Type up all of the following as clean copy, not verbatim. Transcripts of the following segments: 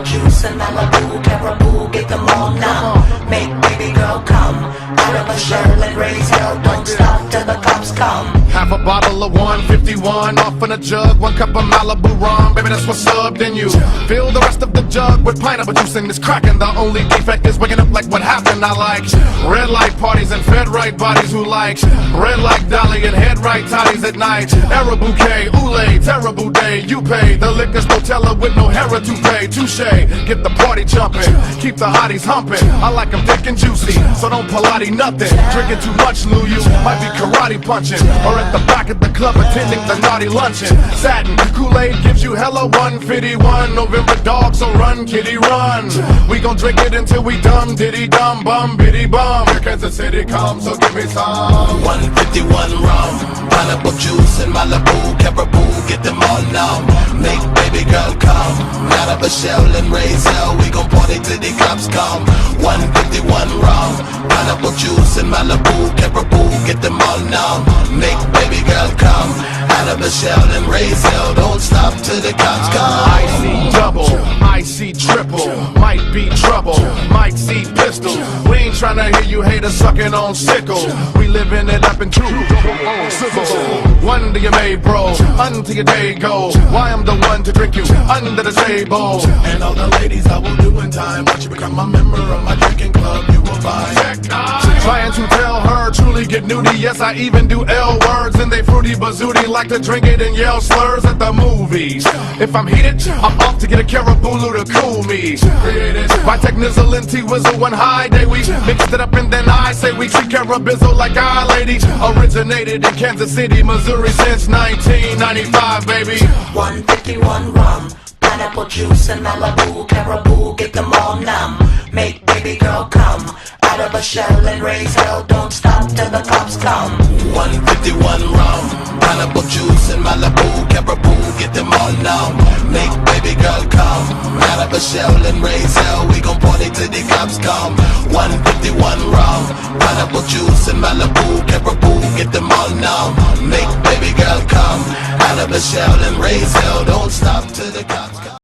Juice and Malibu, Caribou, get them all now. Make baby girl come out of a shell and raise hell. Don't stop till the cops come. Half a bottle of 151 off in a jug, 1 cup of Malibu rum, baby that's what's up. Then you fill the rest of the jug with pineapple juice and it's cracking. The only defect is waking up like what happened. I like red light parties and fed right bodies who like red like Dolly and head right toddies at night. Era bouquet, oolay, terrible day. You pay the liquor store teller with no hair to pay. Touche, get the party jumping, keep the hotties humping. I like them thick and juicy, so don't Pilates nothing. Drinking too much, Lou, you might be karate punching, or at the back of the club attending the naughty luncheon. Satin Kool-Aid gives you hella 151. November dog, so run kitty run. We gon' drink it until we dumb diddy dum bum biddy bum. Here Kansas City comes, so give me some 151 rum, pineapple juice and Malibu, Caribou, get them all numb. Make baby girl come out of a shell and raise hell. We gon' party till the cops come. 151 rum, pineapple juice and Malibu, Caribou, get them all numb. Make baby girl come out of a shell and raise hell. Don't stop till the cops come. I see double, I see triple, might be trouble, might see pistol. We ain't tryna hear you haters sucking on sickle. We living it up in true one to your made bro, until your day go. Why I'm the one to drink you under the table. And all the ladies I will do in time. Once you become a member of my drinking club, you will find. Trying to tell her, truly get nudie. Yes, I even do L words and they fruity bazooty. Like to drink it and yell slurs at the movies. If I'm heated, I'm off to get a Caribou to cool me. Created by Technizzle and T-Wizzle one high day. We mixed it up and then I say we treat Carabizzle like our lady. Originated in Kansas City, Missouri since 1995, baby. 151 rum, pineapple juice and Malibu, Caribou, get them all numb. Make baby girl come out of a shell and raise hell. Don't stop till the cops come. 151 rum, pineapple juice and Malibu, Caribou, get them all now. Make baby girl come out of a shell and raise hell. We gon' party till the cops come. 151 rum, pineapple juice and Malibu, Caribou, get them all now. Make baby girl come out of a shell and raise hell. Don't stop till the cops come.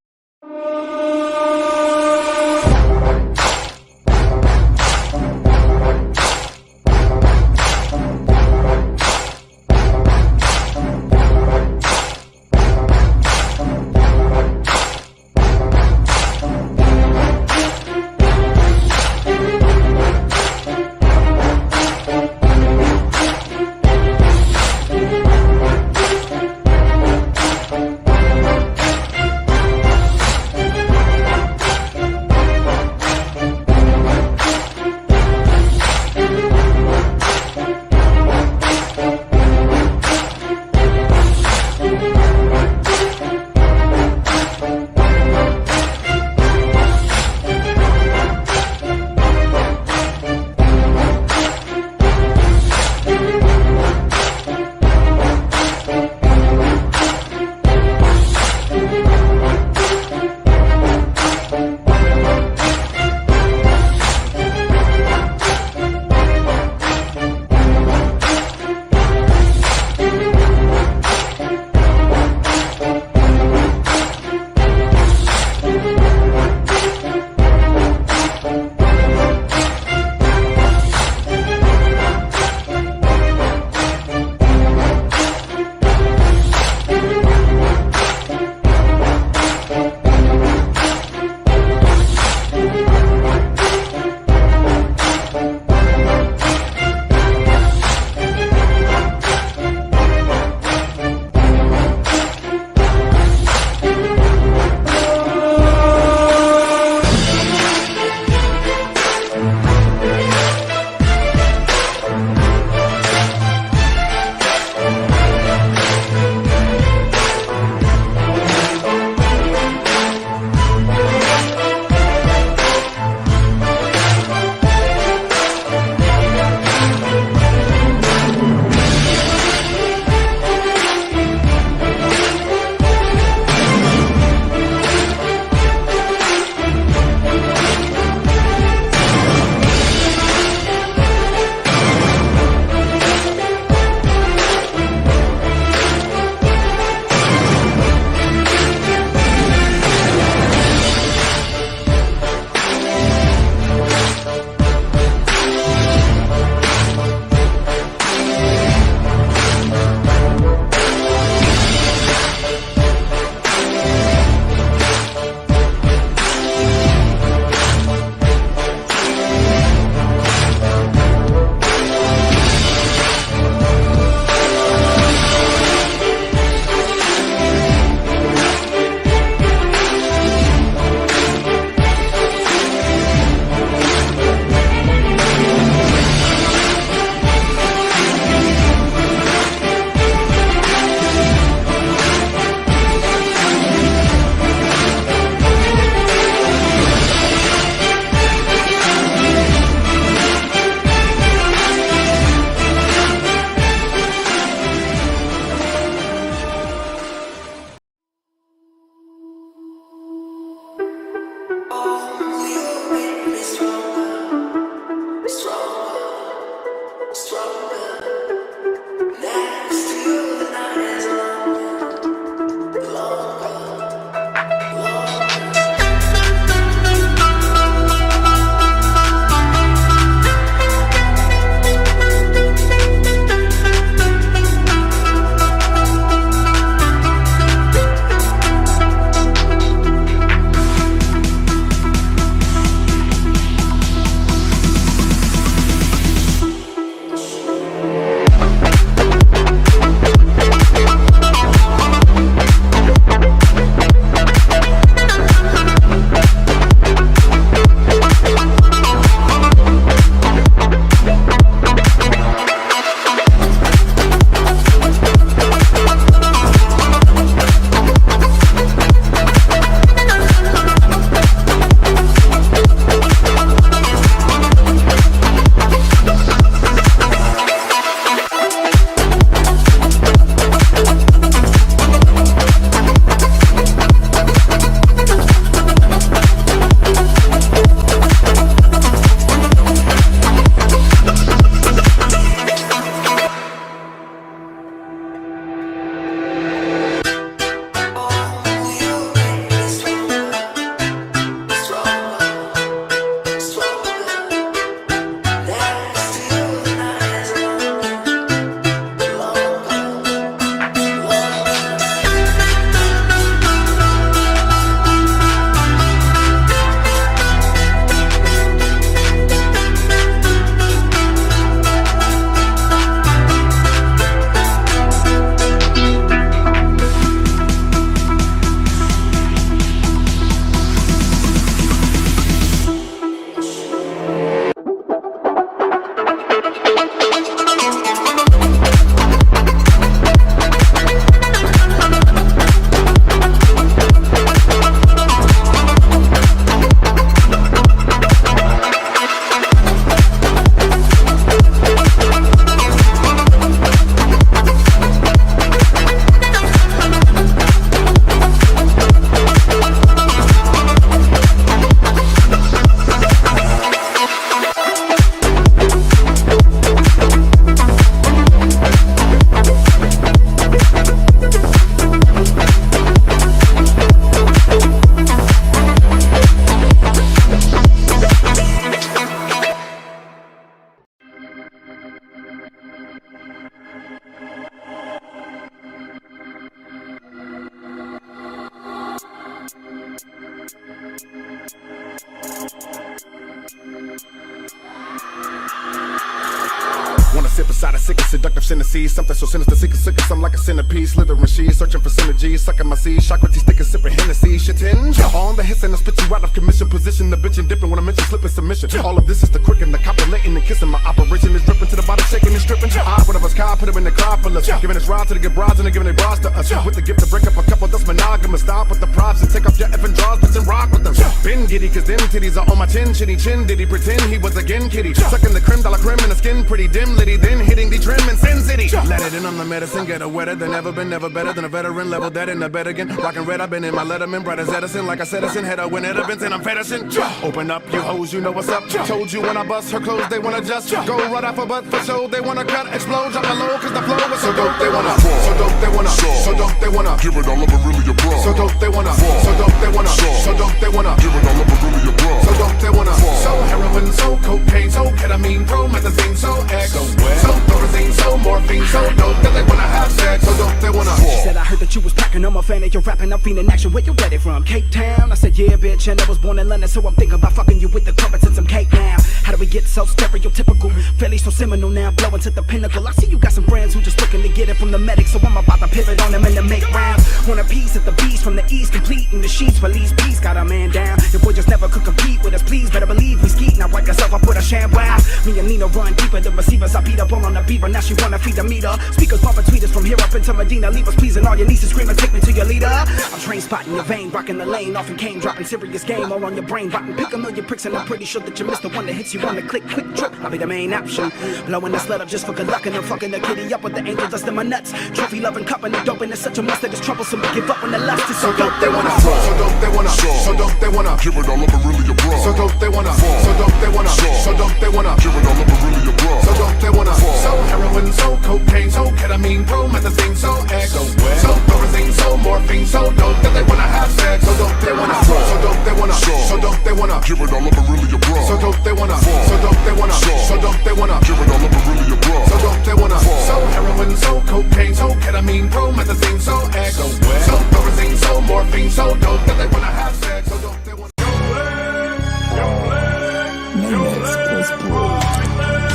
sip beside a sick and seductive synesthesia. Something so sinister, sick I'm like a centipede. Slithering she searching for synergy. Sucking my seed, Socrates sticking, sipping Hennessy. Shitting on the hiss and I spit you out of commission. Position the bitch and dipping when I mention slipping submission. All of this is the quick and the copulating and kissing. My operation is dripping to the body, shaking and stripping. I, one of us, car, put him in the Acropolis. Giving us ride to the good brides and they're giving their bras to us. With the gift to break up a couple that's monogamous. Stop with the props and take off your effing drawers, bitch, and rock with them. Been giddy, cause them titties are on my chin. Chinny chin, did he pretend he was again kitty? Sucking the creme de la creme and the skin pretty dim litty. Then hitting the trim in Sin City. Let it in on the medicine, get her wetter than ever been, never better than a veteran. Level that in the bed again. Rockin' red, I've been in my Letterman, bright as Edison. Like I said, Edison, head up when it events and I'm fetishing. Open up, you hoes, you know what's up. Told you when I bust her clothes, they wanna just go right off a butt for show. They wanna cut, explode, drop the low, cause the flow is so dope. They wanna, so dope, they wanna, so dope, they wanna Give it all up, but really your bra. so dope, they wanna, so dope, they wanna, so dope, they wanna Give it all up, but really your bra. so dope, they wanna so heroin, so cocaine, so ketamine, promethazine, so X, so thorazine, so morphine, so dope that they wanna have sex. So dope, they wanna. Said I heard that you was packing, I'm a fan of your rapping, I'm feeling action, where you get it from? Cape Town? I said yeah bitch, and I was born in London, so I'm thinking about fucking you with the crumpets and some cake now. How do we get so stereotypical, fairly so seminal now, blowing to the pinnacle? I see you got some friends who just looking to get it from the medic, so I'm about to pivot on them and to make rounds. Want a piece of the beast from the east, completing the sheets, release peace, got a man down. Your boy just never could compete with us, please, better believe we skeet. Now wipe yourself, I put a sham wow. Me and Nina run deeper, the receivers I beat up on the beaver, now she wanna feed the meter. Speakers bumping tweeters from here up into Medina, leave us pleasing all your nieces screaming, take me to your leader. I'm train spotting your vein, rocking the lane, often came dropping serious game all on your brain, rotten pick a million pricks, and I'm pretty sure that you missed the one that hits you on the click, quick trip. I'll be the main option, blowing the sled up just for good luck, and I'm fucking the kitty up with the angel dust in my nuts. Trophy loving cup and the dope, and it's such a must that it's troublesome to give up when the lust is so dope. They wanna, so dope, they wanna, so dope, they wanna Give it all up, but really your bra. so dope, they wanna, so dope, they wanna, so dope, they wanna Give it all up, but really your bra. so dope, they wanna so heroin, so cocaine, so ketamine, promethazine, so X, so thorazine, so morphine, so dope that they wanna have sex. So dope, they wanna, so dope, they wanna, so dope, they wanna Give it all up, but really your bra. so dope, they wanna, so dope, they wanna, so dope, they wanna Give it all up, but really your bra. so dope, they wanna so heroin, so cocaine, so ketamine, promethazine, so X, so thorazine, so morphine, so dope that they wanna have sex. So dope, they wanna.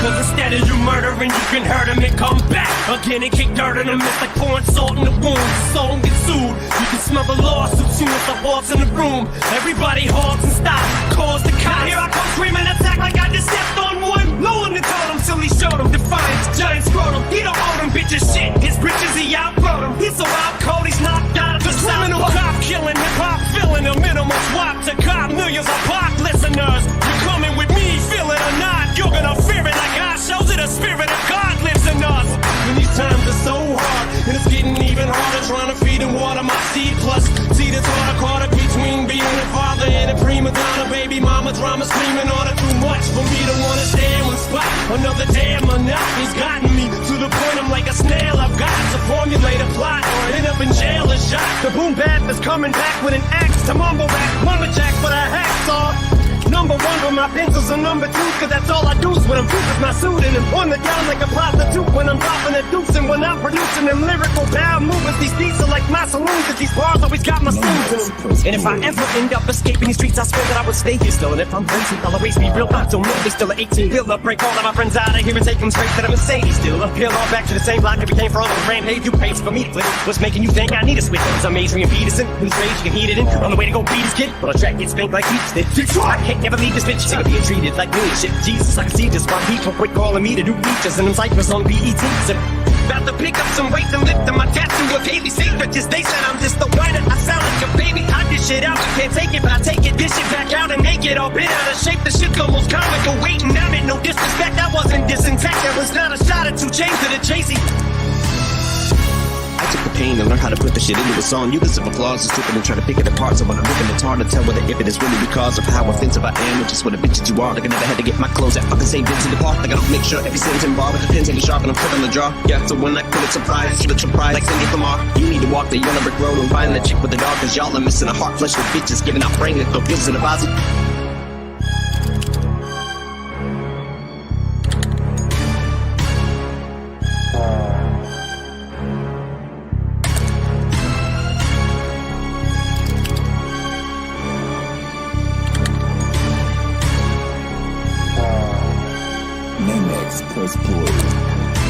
Cause instead of you murdering, you can hurt him and come back again and kick dirt in him. It's like pouring salt in the wound. The soul get sued. You can smell the lawsuit soon as I walk in the room. Everybody halts and stops. Calls the cops. Here I come screaming, attack like I just stepped on one. No one to tell him till he showed him. Defiance, giant scrotum. He don't owe them bitches shit. His riches he outgrown him. He's so out cold, he's knocked out of the criminal cop killing hip hop, filling a minimal swap to cop millions of pop listeners. You're coming with me, feel it or not. You're gonna fear it like God shows it. The spirit of God lives in us. And these times are so hard, and it's getting even harder trying to feed and water my seed. Plus, see this harder quarter between being a father and a prima donna. Baby mama drama screaming on it too much for me to wanna stay in one spot. Another damn monotony's gotten me to the point I'm like a snail. I've got to formulate a plot or end up in jail and shot. The boom bap is coming back with an axe to mumble rap. Lumberjack for the hacksaw. Number one for my pencils and number two, cause that's all I do when I'm with my suit and I'm on the down like a prostitute when I'm dropping a deuce and when I'm producing them lyrical power movements. These beats are like my saloons, cause these bars always got my students in them. And if I ever end up escaping these streets, I swear that I would stay here still. And if I'm crazy, I'll erase me real not so maybe still an 18-wheeler. Break all of my friends out of here and take them straight to the Mercedes still. Uphill all back to the same block that we came from. The rampage you paid for me to flip. What's making you think I need a switch? It's amazing and Peterson, who's raging and heated in. On the way to go beat his kid, but I'll track get spanked like he's did. I can't never leave this bitch. Sick of being treated like really shit. Jesus, I can see this. Why people quit calling me to do features and them cyphers on BETs. About to pick up some weight and lift my tattoo of Haley sandwiches. They said I'm just the whiner. I sound like a baby. I dish it out. I can't take it, but I take it. Dish it back out and make it all bit out of shape. The shit's almost comical. Waiting, I meant no disrespect. I wasn't disintact. That was not a shot at 2 chains to the chasey. I took the pain and learned how to put the shit into a song. You listen for flaws and stripping and try to pick it apart. So when I'm ripping, it's hard to tell whether if it is really because of how offensive I am or just what a bitch that you are. Like I never had to get my clothes at fucking St. Vincent de Paul. Like I don't make sure every sentence in bar with the pins ain't sharp and I'm put on the draw. Yeah, so when I put it surprise, you look surprised like Cindy Lamar. You need to walk the yellow brick road and find that chick with the dog, cause y'all are missing a heart flush with bitches giving out brain that feels in a body. Namex Press Play.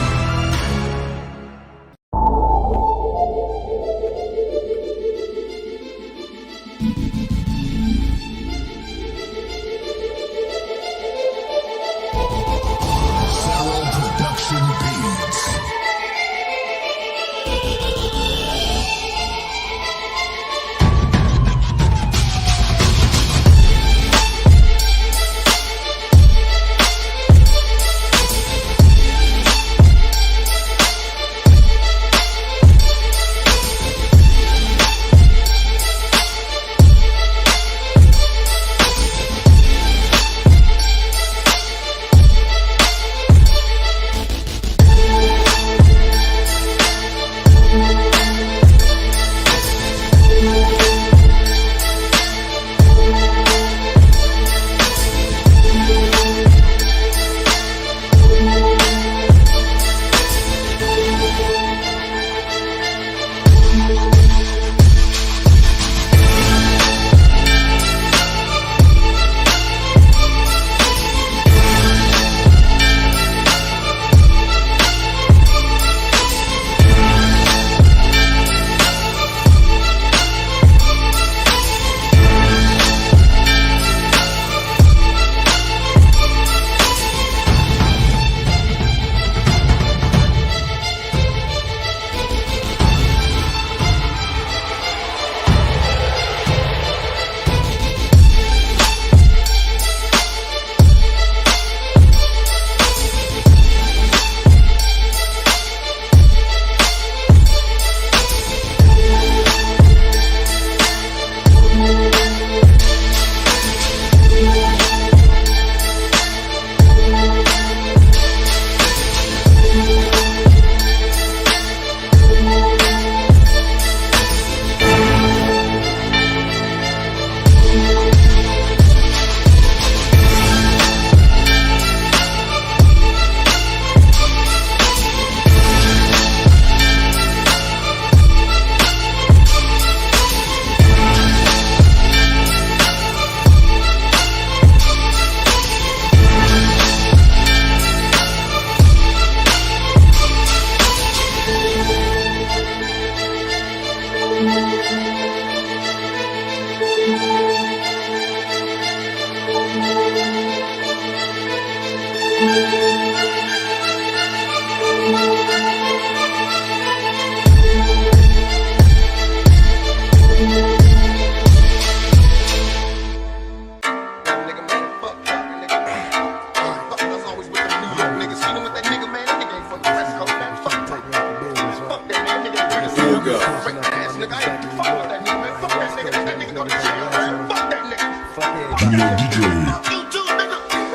DJ.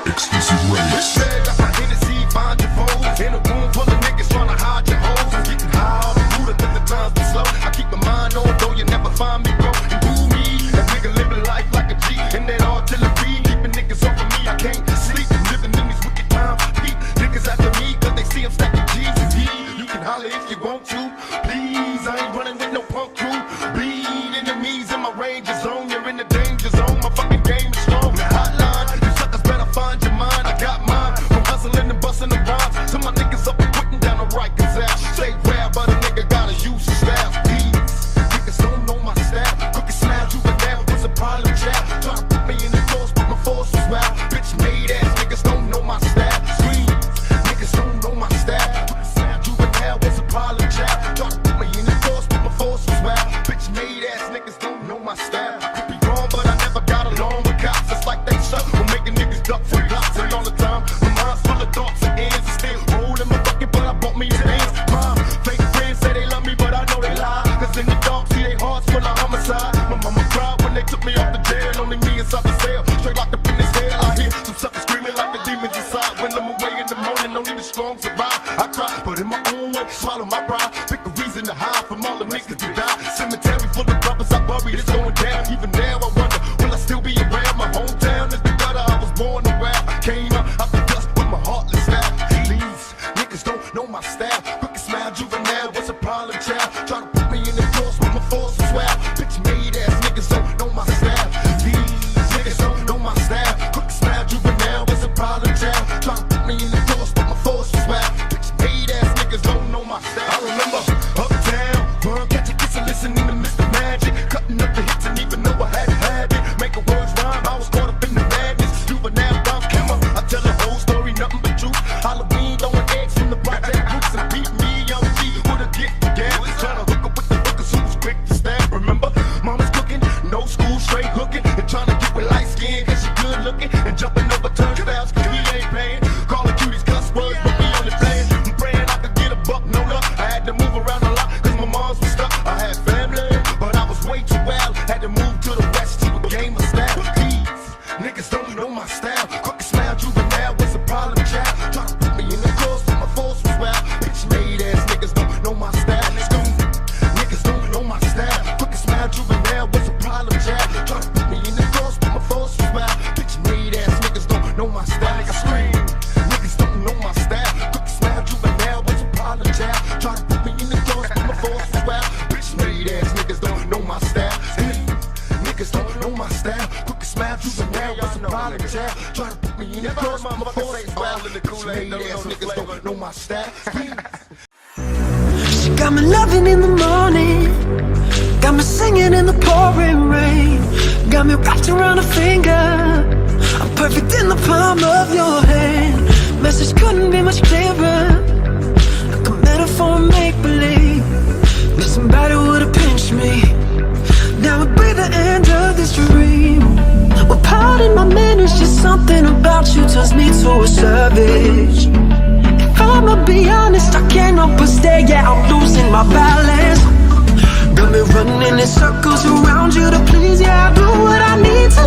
Exclusive race. Find your foes in a room full of niggas trying to hide your hoes. I'm getting high on the Buddha, cause the times be slow. I keep my mind on, though you never find me, bro. And do me, that nigga living life like a G. In that artillery, keeping niggas off of me. I can't sleep, living in these wicked times. Keep niggas after me, cause they see I'm stacking G's and D's. You can holler if you want to, please. I ain't running with no punk crew. Bleed enemies in my ranger zone. You're in the danger zone, my fucking game is strong. Hotline, you suckers better find your mind. I got mine. Hustling and busting the rhymes. So my niggas up and putting down the right out. Say rare, but a nigga gotta use his style. These niggas don't know my style. Crooked smile, juvenile was a problem child. Try to put me in the force, but my force was wild. Bitch made ass niggas don't know my style. Scream, niggas don't know my style. Crooked smile, juvenile was a problem child. Try to put me in the force, but my force was wild. Bitch made ass niggas don't know my style. Could be wrong, but I never got along with cops. It's like they suck for making niggas duck for blocks. And all the time, full of thoughts and ends and still rolling my bucket, but I bought me a Benz. My fake friends say they love me, but I know they lie. Cause in the dark, see they hearts full of homicide. My mama cried when they took me off the jail. Only me inside the cell, straight locked up in this hell. I hear some suckers screaming like the demons inside. When I'm away in the morning, only the strong survive. I cry, but in my own way, swallow my pride. Pick a reason to hide from all the niggas who die. Cemetery full of brothers I buried, it's going down. Even now I wonder, will I still be around? My hometown is the gutter I was born around. I came up the dust with my heartless style. Please, niggas don't know my style. Crooked smile, juvenile, what's a problem, child? Try to put me in the force, but my force is wild. Bitch made ass niggas don't know my style. These niggas don't know my style. Crooked smile, juvenile, what's a problem, child? Try to put me in the force, but my force is wild. Bitch made ass niggas don't know my style. I remember uptown, world catch a kiss and listening to Mr. Magic. Cutting up the hits and even though I had a habit. Making words rhyme, I was caught up in the madness. Juvenile, Bob Kimmer, I tell the whole story, nothing but truth. Halloween, throwing eggs from the project roots and beat me, young G, with a gift again. Trying to hook up with the hookers who was quick to stab. Remember, mama's cooking, no school, straight hooking, and trying to get with light skin, cause she good looking, and jumping over turnstiles, cause we ain't paying. Calling cuties cuss words, but we only playing. I'm praying I could get a buck, no luck. I had to move around a lot, cause my moms was stuck. I had family, but I was way too wild. Had to move to the west to a game of style. These niggas don't know my style. Crooked smile, juvenile was a problem child. Try to put me in the course, but my force was wild. Bitch made ass niggas don't know my style. Niggas don't know my style. Crooked smile, juvenile was a problem child. Try to put me in the course, but my force was wild. Bitch made ass niggas don't know my style. I scream, niggas don't know my style. Crooked smile, juvenile was a problem child. Try to put me in the course, but my force was wild. Bitch made ass niggas don't know my style. Niggas don't know my style. Crooked smile, juvenile was a problem child. Try to put me in the course, but my force was wild. Bitch made ass niggas don't know my style. She got me loving in the morning, got me singing in the pouring rain, got me wrapped around her finger. I'm perfect in the palm of your hand. Message couldn't be much clearer, like a metaphor, make-believe. That somebody would've pinched me. Now it'd be the end of this dream. Well, pardon my manners, just something about you turns me to a savage. If I'ma be honest, I can't help but stare, yeah, I'm losing my balance. Got me running in circles around you to please, yeah, I do what I need to.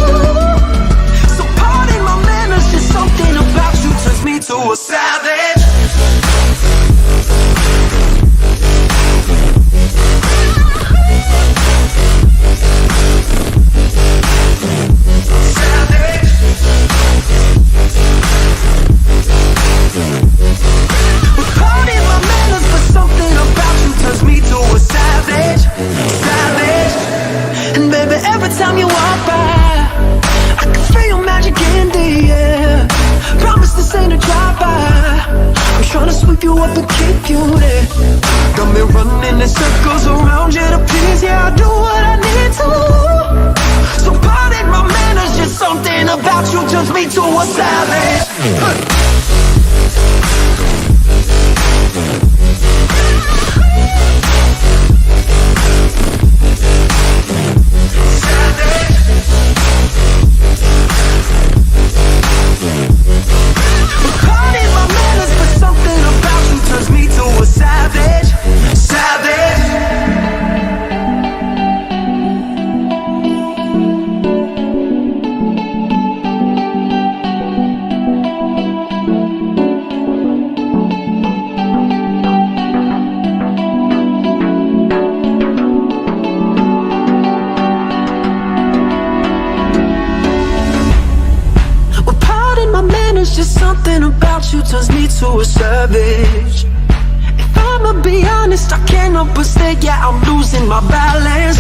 So pardon my manners, just something about you turns me to a savage. Pardon my manners, but something about you turns me to a savage, savage. And baby, every time you walk by, I can feel magic in the air. Promise this ain't a drive-by. I'm trying to sweep you up and keep you there. Got me running in circles around you to please, yeah, I do what I need to. So pardon my manners, just something about you turns me to a savage. Pardon my manners, but something about you turns me to a savage, savage. something about you turns me to a savage. If I'ma be honest, I can't help but say, yeah, I'm losing my balance.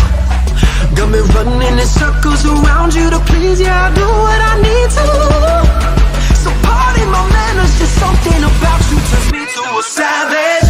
Got me running in circles around you to please, yeah, I do what I need to. So pardon my manners, just something about you turns me to a savage.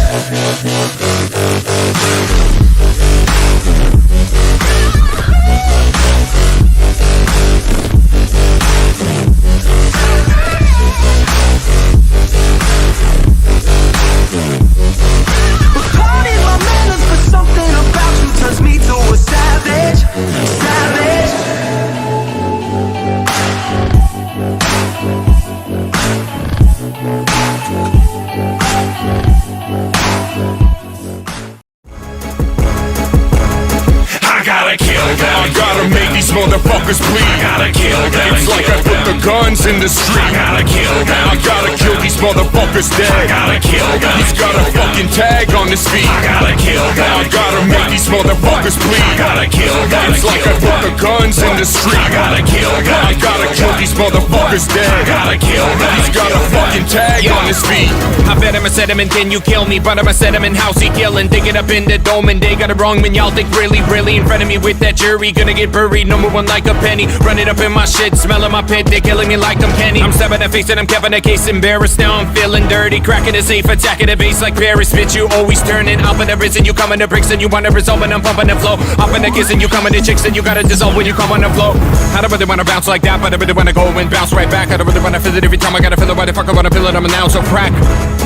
Motherfuckers bleed. I gotta kill them. It's like I put the guns in the street. I gotta kill them. I gotta kill these motherfuckers dead. I gotta kill them. He's got a fucking tag on his feet. I gotta kill them. I gotta make these motherfuckers bleed. I gotta kill them. It's like I put the guns in the street. I gotta kill them. I gotta kill these motherfuckers dead. I gotta kill them. He's got a fucking tag on his feet. I bet him a sediment, can you kill me? But I'm a sediment, house he killing. Dig it up in the dome and they got it wrong. When y'all think really in front of me with that jury, gonna get buried. Number one like a penny. Run it up in my shit, smelling my pit. They killing me like I'm Kenny. I'm stabbing that face and I'm Kevin a case. Embarrassed now, I'm feeling dirty. Cracking the safe, attacking the base like Paris. Bitch, you always turning up in the prison. You coming to bricks and you wanna resolve and I'm pumping the flow. Up in the kiss and you coming to chicks and you gotta dissolve when you come on the flow. I don't really wanna bounce like that, but I really wanna go and bounce right back. I don't really wanna feel it every time I gotta feel it. Why the fuck I wanna feel it? I'm an ounce of crack.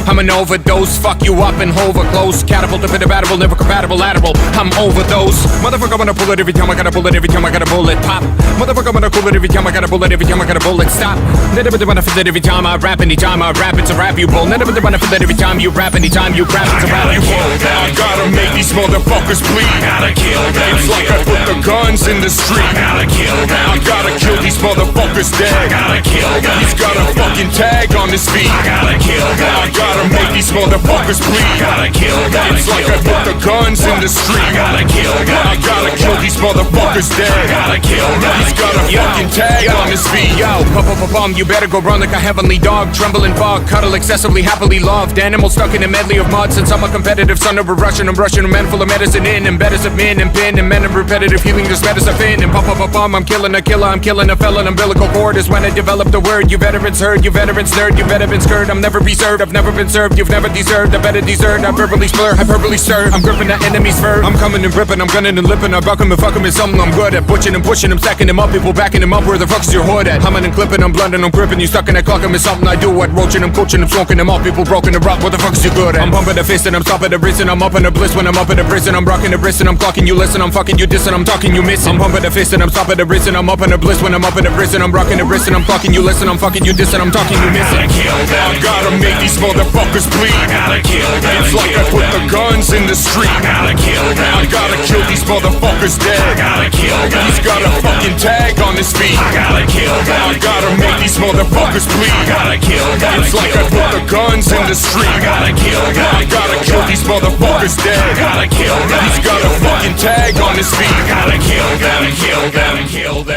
I'm an overdose, fuck you up and hover close. Catapult, a bit of battle, never compatible, lateral. I'm overdose. Motherfucker, wanna pull it every time I gotta pull it, every time I gotta bullet pop. Motherfucker, wanna pull it every time I gotta bullet, every time I gotta bullet stop. Never wanna feel it every time I rap, anytime I rap, it's a rap you pull. Never wanna feel it every time you rap, anytime you rap, it's a rap you pull. I gotta make these motherfuckers bleed. I gotta kill them. It's like I put the guns in the street. I gotta kill them. I gotta kill these motherfuckers dead. I gotta kill them. He's got a fucking tag on his feet. I gotta kill them. I gotta make these motherfuckers bleed. I gotta kill them. It's like I put the guns in the street. I gotta kill them. I gotta kill these motherfuckers dead. I gotta kill them. He's got a fucking tag on his feet. Yo, pum, you better go run like a heavenly dog. Tremble and fog, cuddle excessively, happily loved. Animal stuck in a medley of mud. Since I'm a competitive son of a Russian, I'm rushing a man full of medicine in. And better of men and pin and men of repetitive healing. There's medicine in. And pum, I'm killing a killer, I'm killing a felon. Umbilical cord is when I developed the word. You veterans heard, you veterans nerd, you veterans scared. I'm never reserved, I've never been served. You've never deserved, I better deserved. I verbally slur, hyperbole stir. I'm gripping the enemy's fur. I'm coming and ripping, I'm gunning and lipping. I buck him and fuck him is something I'm good at. Butching and pushing him, stacking him up. People backing him up. Where the fuck's your hood at? Humming and clipping, I'm blunting, I'm gripping. You stuck in that clock, I'm something I do. What roaching, I'm coaching, I'm smoking them up. People broken the rock. What the fuck's you good at? I'm bumping the fist and I'm stopping the wrist and I'm up in the bliss when I'm up in the prison. I'm rocking the wrist and I'm clocking you listen. I'm fucking you dissing, I'm talking you missing. I'm bumping the fist and I'm stopping the wrist and I'm up in the bliss when I'm up in the prison. I'm rocking the wrist and I'm clocking you listen. I'm fucking you dissing, I'm talking you missing. I gotta kill them. I gotta make these motherfuckers bleed. I gotta kill them. It's like I put the guns in the street. I gotta kill them. I gotta kill these motherfuckers dead. I gotta kill them. He's got a fucking tag on his feet. I gotta kill them. I gotta make these motherfuckers bleed. I gotta kill them. It's like I put the guns in the street. I gotta kill them. I gotta kill these motherfuckers dead. I gotta kill them. He's got a fucking tag on his feet. I gotta kill them, kill them, kill them.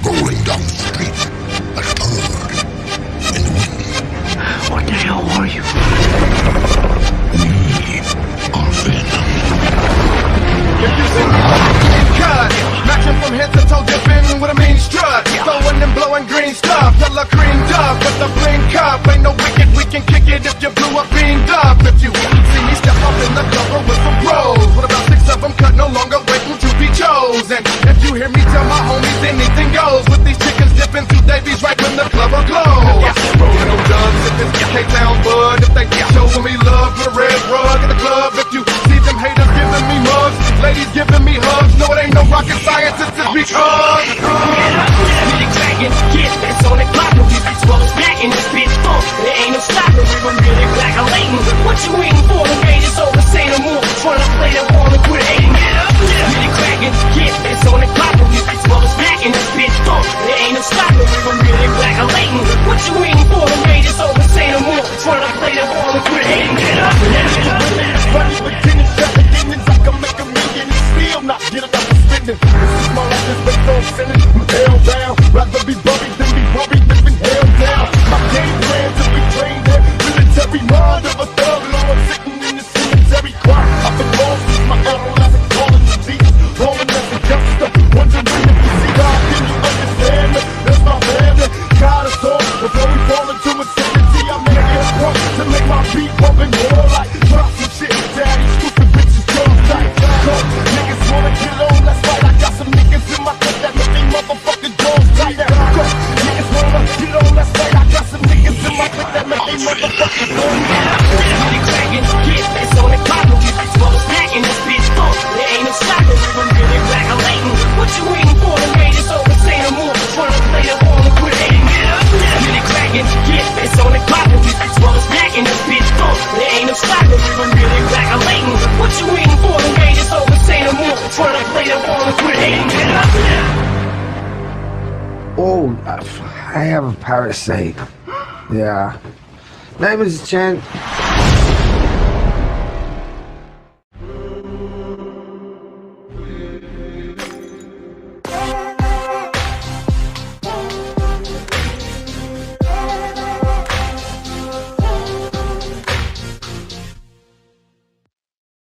Rolling down the street like a bird in the wind. What the hell are you? We are Venom. If you see me cut, matching from head to toe, dipping with a mean strut, throwing and blowing green stuff, yellow green dove with the bling cup. Ain't no wicked, we can kick it if you blew up being up. If you see me step up in the cover with some pros, with about 6 of them cut, no longer waiting to be chosen. If you hear me tell my homies, anything goes. With these chickens dipping through Davies right when the club will glow. Rolling no dubs if it's K-Town bud. If they showing me love for the red rug in the club. If you see them haters giving me mugs, ladies giving me hugs, no it ain't no rocket science, it's just because. Get this on the clock, these bitch rolls back in this bitch funk. There ain't no stopping, we were really black or latent. What you waiting for? The raiders over, say no more. Trying to play that ball and quit hating. Really cracking, get this on the clock, these bitch rolls back in this bitch funk. There ain't no stopping, we were really black or latent. What you waiting for? The raiders over, say no more. Trying to play that ball and quit hating. money, beginning, beginnings. I can make a million and still not get enough for spending. This is my life, just based on sinning. I'm held down, rather be buried than be worried, living held down. My game plan to be trained in military mind of a thug lord sitting in the cemetery clock. I've been lost since my adolescent, calling the deep, rolling as a youngster, wondering if you see God, can you understand me? That's my family, God is all. Before we fall into insanity, I make it a point to make my beat bumping more like drop some shit, daddy, stupid bitches, drugs tight. Niggas wanna get on, that's right. I got some niggas in my clique that make they motherfucking jaws tight. Niggas wanna get on, that's right. I got some niggas in my clique that make they motherfucking jaws tight. It's on the clock, we full of back in this bitch full. There ain't no stopping, we were really regulating. What you waiting for? The raid is over, say no more. Trying to play the ball and quit hating. Really cracking, it's on the clock, we full of back in this bitch full. There ain't no stopping, we were really regulating. What you waiting for? The raid is over, say no more. Trying to play the ball and quit hating. Oh, I have a parasite. Yeah. Name is Chen.